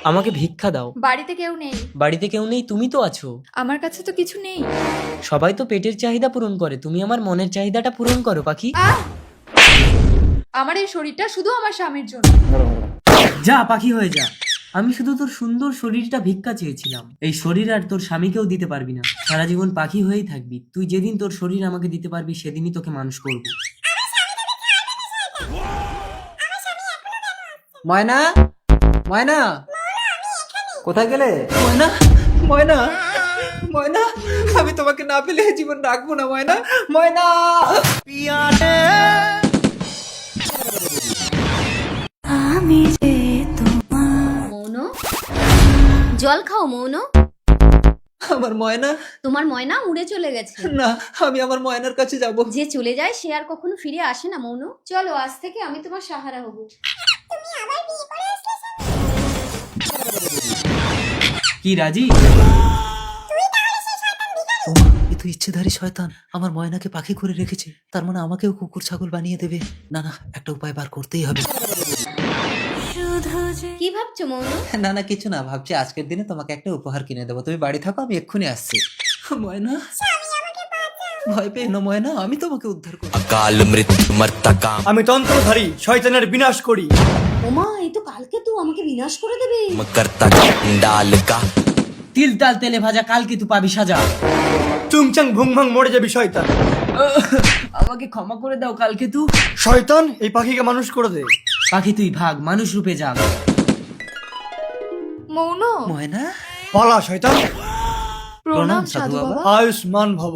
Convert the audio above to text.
আমাকে ভিক্ষা দাও। বাড়িতে কেউ নেই। বাড়িতে কেউ নেই? তুমি তো আছো। আমার কাছে তো কিছু নেই। সবাই তো পেটের চাহিদা পূরণ করে, তুমি আমার মনের চাহিদাটা পূরণ করো পাখি। আহ! আমার এই শরীরটা শুধু আমার স্বামীর জন্য। যা পাখি হয়ে যা। আমি শুধু তোর সুন্দর শরীরটা ভিক্ষা চেয়েছিলাম। এই শরীর আর তোর স্বামীকেও দিতে পারবি না, সারা জীবন পাখি হয়েই থাকবি। তুই যেদিন তোর শরীর আমাকে দিতে পারবি সেদিনই তোকে মানুষ করব। ময়না, ময়না, কোথায় গেলে? ময়না, ময়না, ময়না, আমি তোমাকে না পেলে জীবন রাখবো না ময়না। ময়না, মৌন, জল খাও মৌন। আমার ময়না। তোমার ময়না উড়ে চলে গেছে। না, আমি আমার ময়নার কাছে যাব। যে চলে যায় সে আর কখনো ফিরে আসে না মৌন। চলো আজ থেকে আমি তোমার সাহারা হব। কি রাজি? এ তো ইচ্ছেধারী শয়তান আমার ময়নাকে পাখি করে রেখেছে, তার মানে আমাকেও কুকুর ছাগল বানিয়ে দেবে। না না, একটা উপায় বার করতেই হবে। কি ভাবছো মৌন? না না, কিছু না, ভাবছি আজকের দিনে তোমাকে একটা উপহার কিনে দেবো। তুমি বাড়ি থাকো, আমি এক্ষুনি আসছি। ময়না, ভয় পেয়ে না ময়না, আমি তোমাকে উদ্ধার করব। अकाल मृत्यु मरता काम আমি তন্ত্রধারী, শয়তানের বিনাশ করি। ওমা, এই তো কালকে তো আমাকে বিনাশ করে দেবে। करता डाल का তিল তাল তেলে ভাজা, কালকে তুই পাবি সাজা। চুংচাং ভুংভাং মরে যাবি শয়তান। আমাকে ক্ষমা করে দাও কালকে তুই। শয়তান, এই পাখিকে মানুষ করে দে। পাখি তুই ভাগ, মানুষ রূপে যাগ। মৌন, ময়না, পালা শয়তান। প্রণাম সাধু বাবা। আয়ুষ্মান ভব।